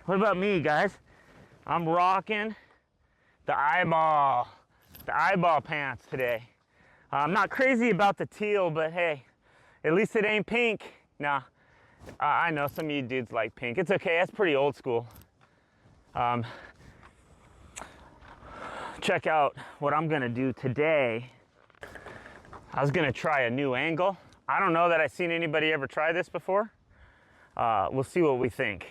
What about me, guys? I'm rocking the eyeball pants today. I'm not crazy about the teal, but hey, at least it ain't pink. Nah, I know some of you dudes like pink. It's okay, that's pretty old school. Check out what I'm gonna do today. I was gonna try a new angle. I don't know that I've seen anybody ever try this before. We'll see what we think.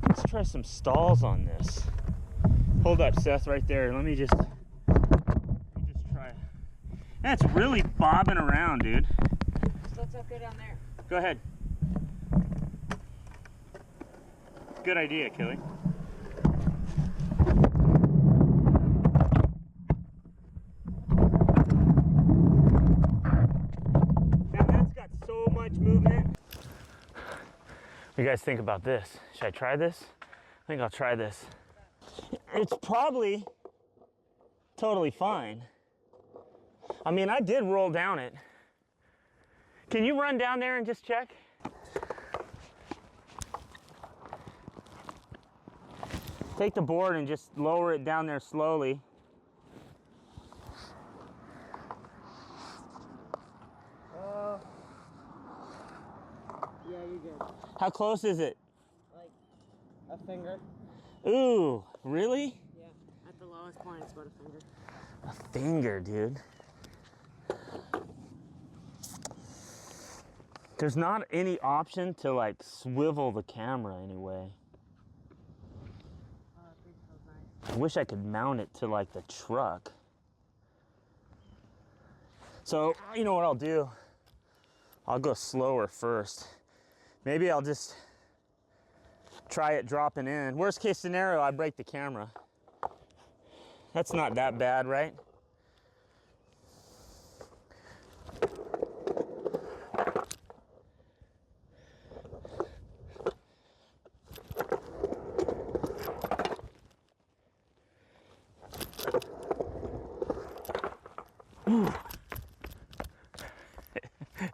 Let's try some stalls on this. Hold up, Seth, right there. Let me just try. That's really bobbing around, dude. Let's go down there. Go ahead. Good idea, Kelly. Now that's got so much movement. What do you guys think about this? Should I try this? I think I'll try this. It's probably totally fine. I mean, I did roll down it. Can you run down there and just check? Take the board and just lower it down there slowly. Yeah, you're good. How close is it? Like a finger. Ooh, really? Yeah, at the lowest point, it's about a finger. A finger, dude. There's not any option to like swivel the camera anyway. Oh, that thing feels nice. I wish I could mount it to like the truck. So, you know what I'll do? I'll go slower first. Maybe I'll just try it dropping in. Worst case scenario, I break the camera. That's not that bad, right?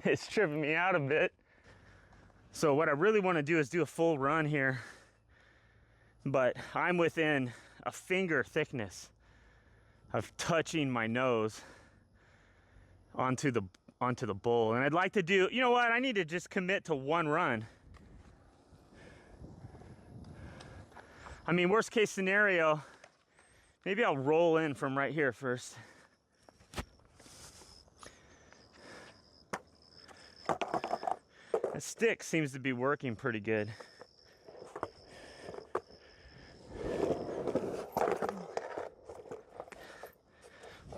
It's tripping me out a bit. So what I really want to do is do a full run here, but I'm within a finger thickness of touching my nose onto the bowl. And I'd like to do, you know what, I need to just commit to one run. I mean, worst case scenario, maybe I'll roll in from right here first. The stick seems to be working pretty good.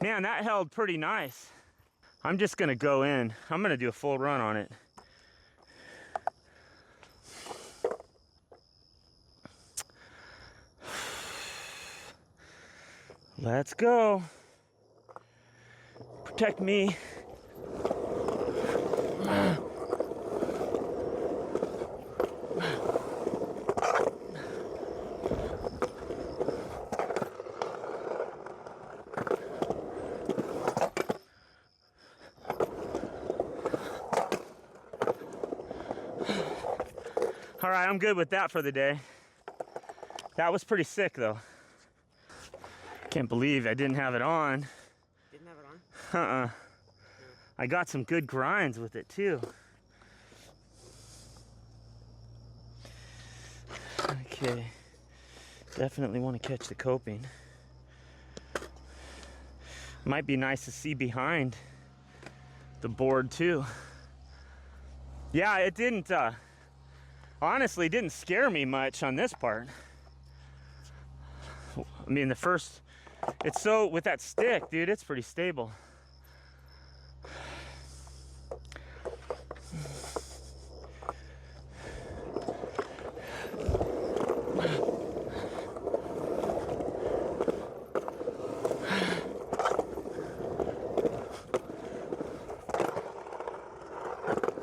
Man, that held pretty nice. I'm just gonna go in. I'm gonna do a full run on it. Let's go. Protect me. All right, I'm good with that for the day. That was pretty sick though. Can't believe I didn't have it on. Didn't have it on? Uh-uh. I got some good grinds with it too. Okay, definitely want to catch the coping. Might be nice to see behind the board too. Yeah, it didn't, honestly, didn't scare me much on this part. I mean, the first, it's so, with that stick, dude, it's pretty stable.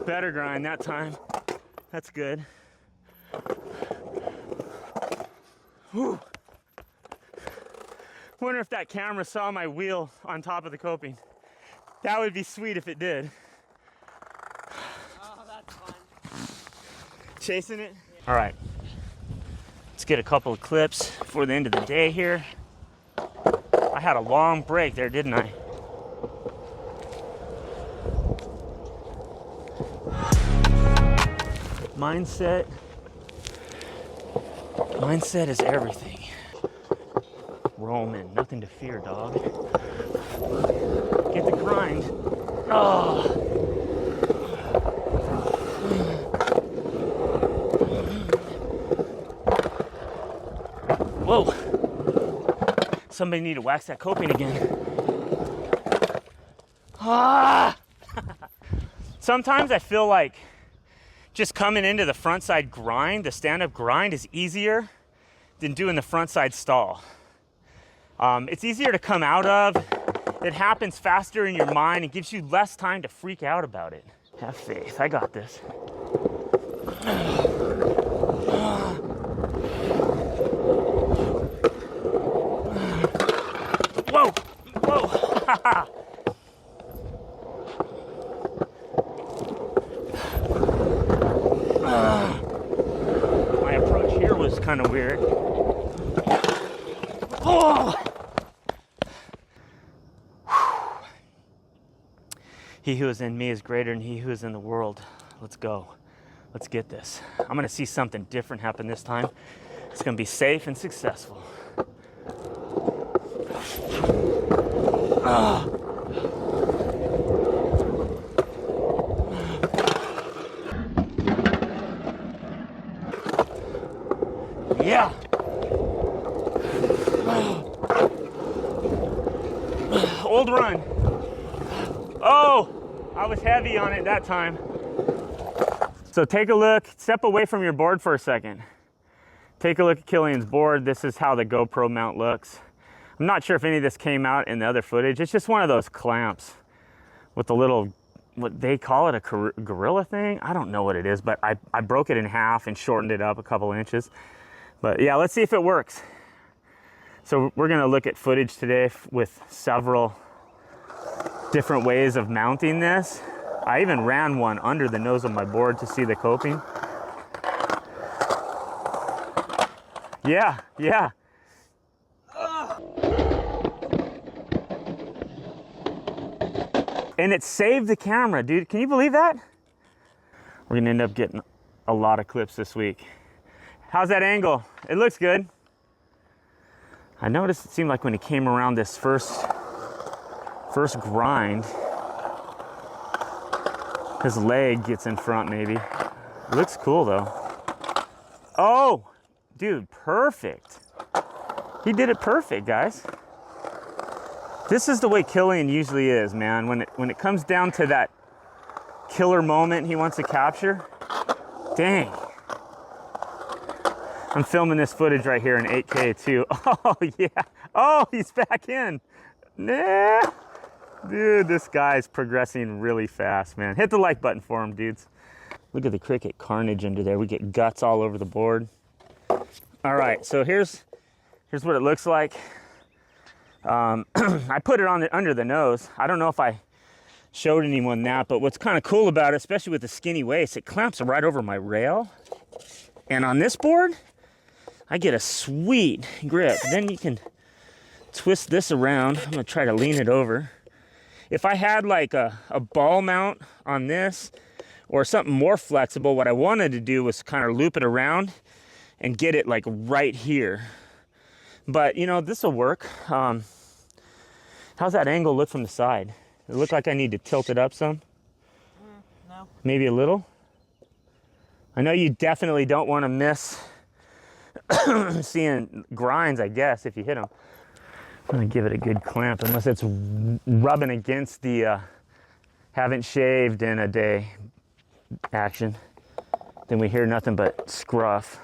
Better grind that time. That's good. Whew. Wonder if that camera saw my wheel on top of the coping. That would be sweet if it did. Oh, that's fun. Chasing it? Yeah. All right. Let's get a couple of clips for the end of the day here. I had a long break there, didn't I? Mindset. Mindset is everything. Roman, nothing to fear, dog. Get the grind. Oh. Whoa. Somebody need to wax that coping again. Ah. Sometimes I feel like just coming into the frontside grind, the stand-up grind, is easier than doing the frontside stall. It's easier to come out of. It happens faster in your mind. It gives you less time to freak out about it. Have faith. I got this. Whoa! Whoa! My approach here was kind of weird. Oh! He who is in me is greater than he who is in the world. Let's go. Let's get this. I'm gonna see something different happen this time. It's gonna be safe and successful. Yeah. Old run. Oh, I was heavy on it that time. So take a look, step away from your board for a second. Take a look at Killian's board. This is how the GoPro mount looks. I'm not sure if any of this came out in the other footage. It's just one of those clamps with the little, what they call it, a gorilla thing? I don't know what it is, but I broke it in half and shortened it up a couple inches. But yeah, let's see if it works. So we're gonna look at footage today with several different ways of mounting this. I even ran one under the nose of my board to see the coping. Yeah, yeah. And it saved the camera, dude. Can you believe that? We're gonna end up getting a lot of clips this week. How's that angle? It looks good. I noticed it seemed like when he came around this first grind, his leg gets in front maybe. It looks cool though. Oh, dude, perfect. He did it perfect, guys. This is the way Killian usually is, man. When it comes down to that killer moment he wants to capture, dang. I'm filming this footage right here in 8K too. Oh yeah. Oh, he's back in. Nah. Dude, this guy's progressing really fast, man. Hit the like button for him, dudes. Look at the cricket carnage under there. We get guts all over the board. All right, so here's what it looks like. I put it on under the nose. I don't know if I showed anyone that, but what's kind of cool about it, especially with the skinny waist, it clamps right over my rail. And on this board, I get a sweet grip. Then you can twist this around. I'm gonna try to lean it over. If I had like a ball mount on this or something more flexible, what I wanted to do was kind of loop it around and get it like right here. But you know, this will work. How's that angle look from the side? It look like I need to tilt it up some? No. Maybe a little? I know you definitely don't want to miss seeing grinds, I guess, if you hit them. I'm gonna give it a good clamp, unless it's rubbing against the haven't shaved in a day action. Then we hear nothing but scruff.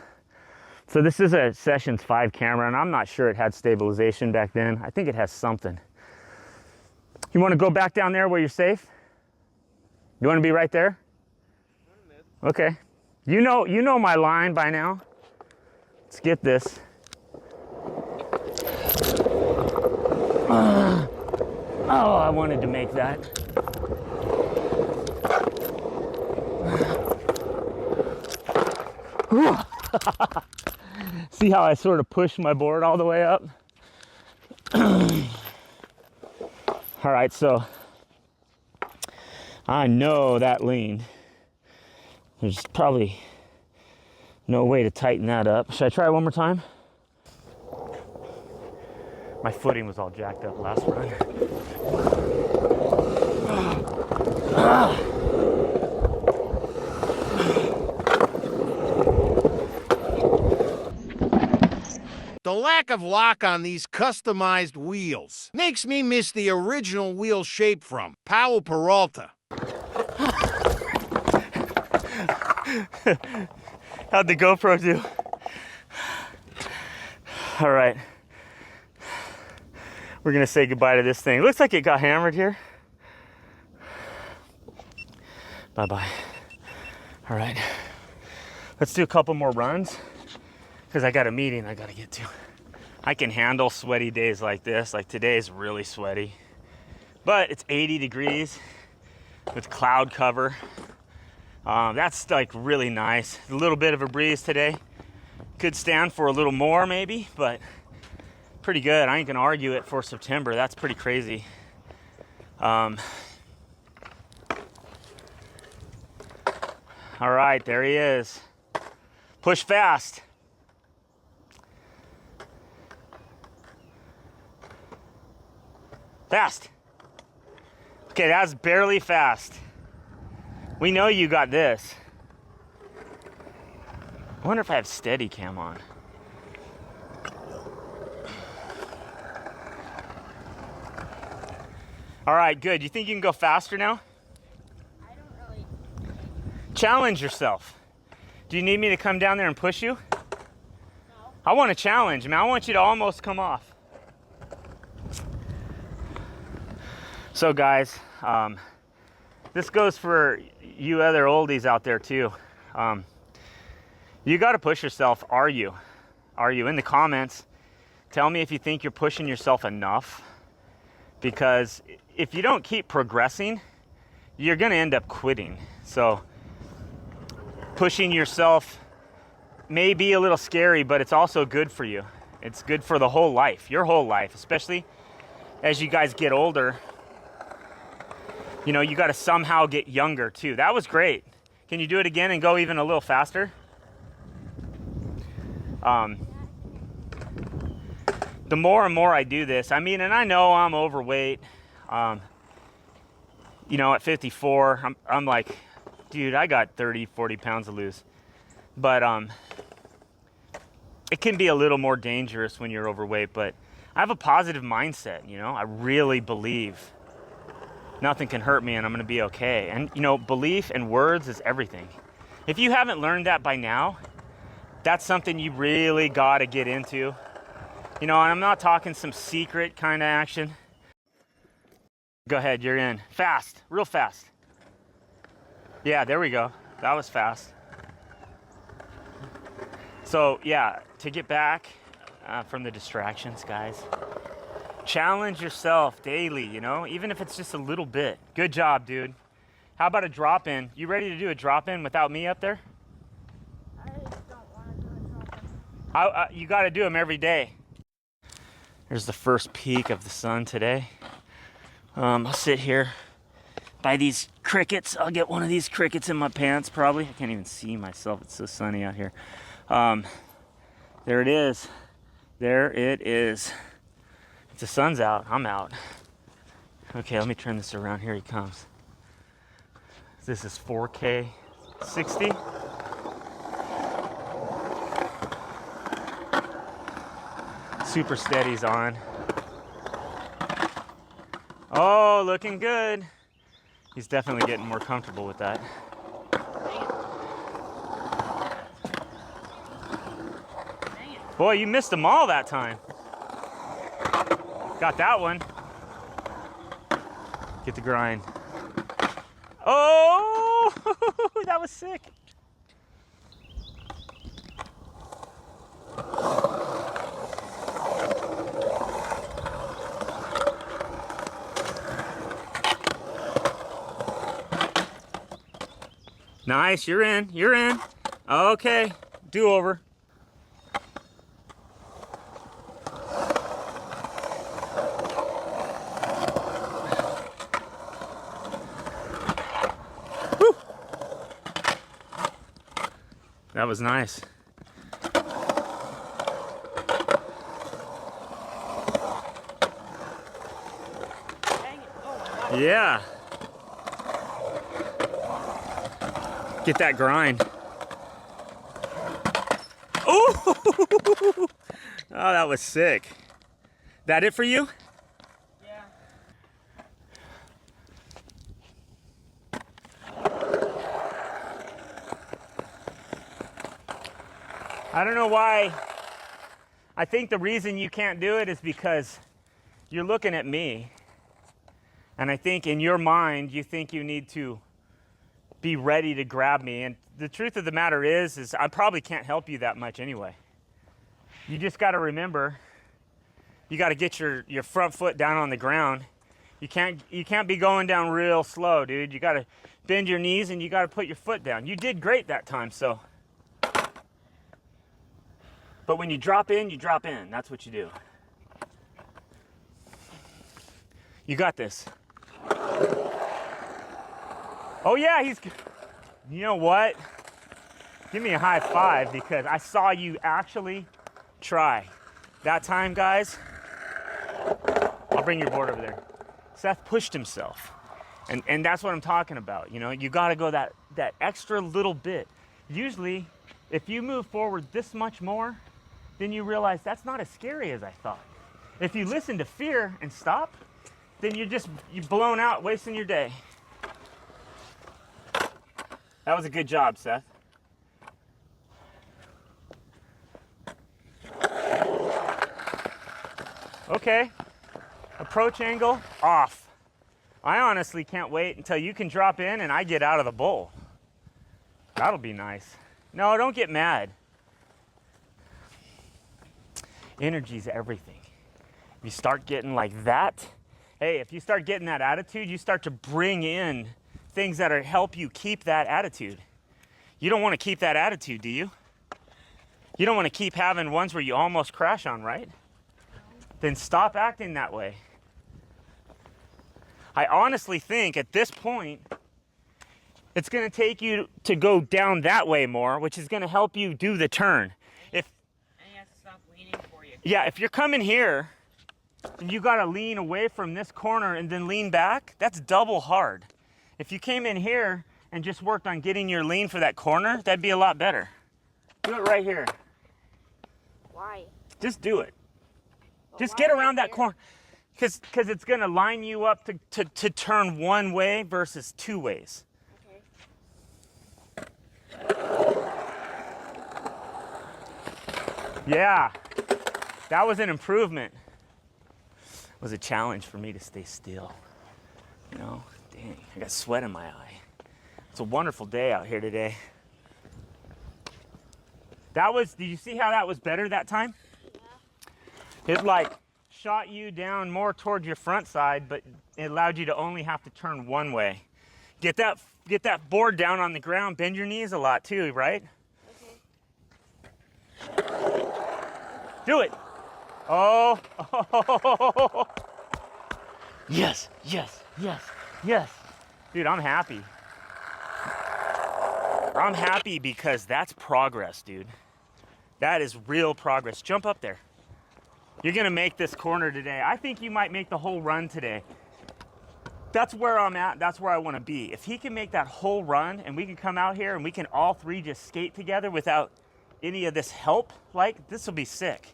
So this is a Sessions 5 camera, and I'm not sure it had stabilization back then. I think it has something. You wanna go back down there where you're safe? You wanna be right there? Okay. You know my line by now. Let's get this. Oh, I wanted to make that. See how I sort of pushed my board all the way up? All right, so I know that lean. There's probably no way to tighten that up. Should I try it one more time? My footing was all jacked up last run. The lack of lock on these customized wheels makes me miss the original wheel shape from Powell Peralta. How'd the GoPro do? All right. We're gonna say goodbye to this thing. Looks like it got hammered here. Bye-bye. All right. Let's do a couple more runs because I got a meeting I gotta get to. I can handle sweaty days like this. Like today is really sweaty, but it's 80 degrees with cloud cover. That's like really nice. A little bit of a breeze today. Could stand for a little more maybe, but pretty good. I ain't gonna argue it for September. That's pretty crazy. All right, there he is. Push fast. Fast. Okay, that's barely fast. We know you got this. I wonder if I have steady cam on. All right, good. You think you can go faster now? I don't really. Challenge yourself. Do you need me to come down there and push you? No. I want to challenge, man. I want you to almost come off. So guys, this goes for you other oldies out there too. You got to push yourself. Are you? In the comments, tell me if you think you're pushing yourself enough, because if you don't keep progressing, you're going to end up quitting. So pushing yourself may be a little scary, but it's also good for you. It's good for the whole life, your whole life, especially as you guys get older. You know, you got to somehow get younger too. That was great. Can you do it again and go even a little faster? The more and more I do this, I mean, and I know I'm overweight. You know, at 54, I'm like, dude, I got 30, 40 pounds to lose. But it can be a little more dangerous when you're overweight, but I have a positive mindset, you know? I really believe nothing can hurt me and I'm gonna be okay. And you know, belief and words is everything. If you haven't learned that by now, that's something you really gotta get into. You know, and I'm not talking some secret kind of action. Go ahead, you're in. Fast, real fast. Yeah, there we go. That was fast. So yeah, to get back from the distractions, guys, challenge yourself daily, you know, even if it's just a little bit. Good job, dude. How about a drop in? You ready to do a drop in without me up there? I don't want to do a drop-in. You got to do them every day. There's the first peak of the sun today. I'll sit here by these crickets. I'll get one of these crickets in my pants probably. I can't even see myself. It's so sunny out here. There it is. There it is. If the sun's out, I'm out. Okay, let me turn this around. Here he comes. This is 4K 60. Super steady's on. Oh, looking good. He's definitely getting more comfortable with that. Boy, you missed them all that time. Got that one. Get the grind. Oh, that was sick. Nice, you're in, you're in. Okay, do over. Woo. That was nice. Yeah. Get that grind. Oh, oh, that was sick. That it for you? Yeah. I don't know why. I think the reason you can't do it is because you're looking at me. And I think in your mind, you think you need to be ready to grab me. And the truth of the matter is I probably can't help you that much anyway. You just got to remember, you got to get your front foot down on the ground. You can't be going down real slow, dude. You got to bend your knees and you got to put your foot down. You did great that time, so. But when you drop in, you drop in. That's what you do. You got this. Oh yeah, you know what? Give me a high five because I saw you actually try. That time, guys, I'll bring your board over there. Seth pushed himself. And that's what I'm talking about. You know, you gotta go that extra little bit. Usually, if you move forward this much more, then you realize that's not as scary as I thought. If you listen to fear and stop, then you're blown out, wasting your day. That was a good job, Seth. Okay, approach angle off. I honestly can't wait until you can drop in and I get out of the bowl. That'll be nice. No, don't get mad. Energy's everything. If you start getting like that, hey, if you start getting that attitude, you start to bring in things that help you keep that attitude. You don't want to keep that attitude, do you? You don't want to keep having ones where you almost crash on, right? Then stop acting that way. I honestly think at this point, it's going to take you to go down that way more, which is going to help you do the turn. And you have to stop leaning for you. Yeah, if you're coming here and you got to lean away from this corner and then lean back, that's double hard. If you came in here and just worked on getting your lean for that corner, that'd be a lot better. Do it right here. Why? Just do it. But Just why get right around that here? corner. Because it's going to line you up to turn one way versus two ways. Okay. Yeah, that was an improvement. It was a challenge for me to stay still. You know, dang, I got sweat in my eye. It's a wonderful day out here today. Did you see how that was better that time? Yeah. It like shot you down more toward your front side, but it allowed you to only have to turn one way. Get that board down on the ground, bend your knees a lot too, right? Okay. Do it. Oh. Yes, yes, yes, yes. Dude, I'm happy. I'm happy because that's progress, dude. That is real progress. Jump up there. You're gonna make this corner today. I think you might make the whole run today. That's where I'm at. That's where I wanna be. If he can make that whole run and we can come out here and we can all three just skate together without any of this help, like, this will be sick.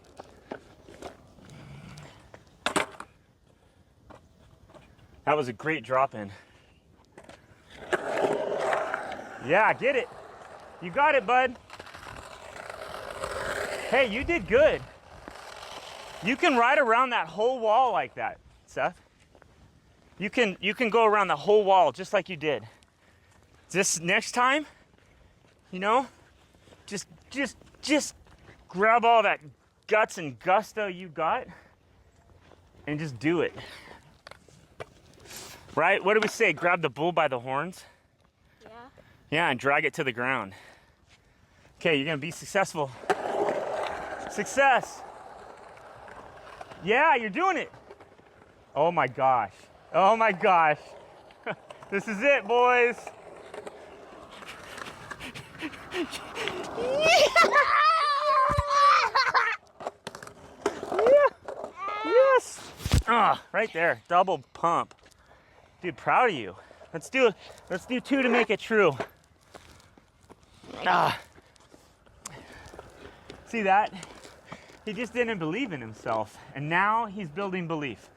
That was a great drop in. Yeah, get it. You got it, bud. Hey, you did good. You can ride around that whole wall like that, Seth. You can go around the whole wall just like you did. This next time, you know, just grab all that guts and gusto you got and just do it. Right? What do we say? Grab the bull by the horns? Yeah. Yeah, and drag it to the ground. Okay, you're gonna be successful. Success. Yeah, you're doing it. Oh my gosh. Oh my gosh. This is it, boys. Yes. Ah, right there. Double pump. Dude, proud of you. Let's do 2 to make it true. Ah. See that? He just didn't believe in himself, and now he's building belief.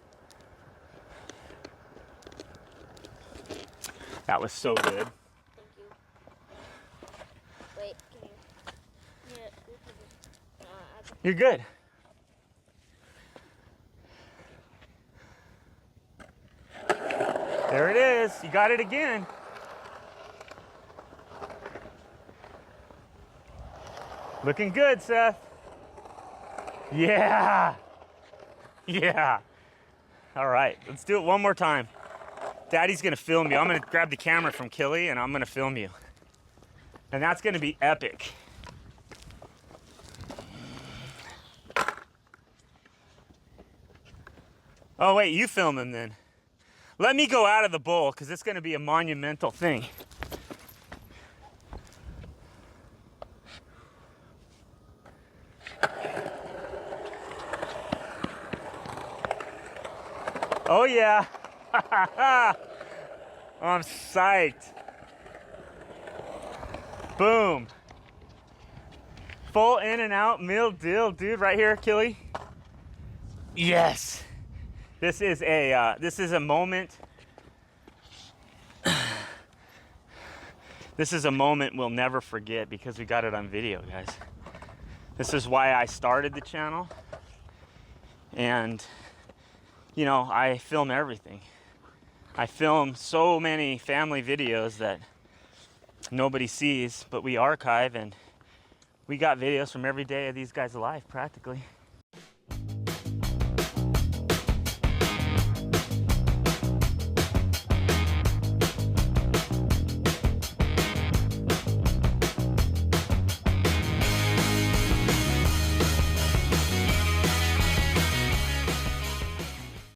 That was so good. Thank you. Wait, can you? Yeah, we can just, You're good. There it is. You got it again. Looking good, Seth. Yeah. Yeah. All right, let's do it one more time. Daddy's gonna film you. I'm gonna grab the camera from Killy and I'm gonna film you. And that's gonna be epic. Oh wait, you film him then. Let me go out of the bowl because it's gonna be a monumental thing. Oh yeah. I'm psyched. Boom. Full in and out meal deal, dude, right here, Killy. Yes. This is a moment. This is a moment we'll never forget because we got it on video, guys. This is why I started the channel. And you know, I film everything. I film so many family videos that nobody sees, but we archive, and we got videos from every day of these guys' life practically.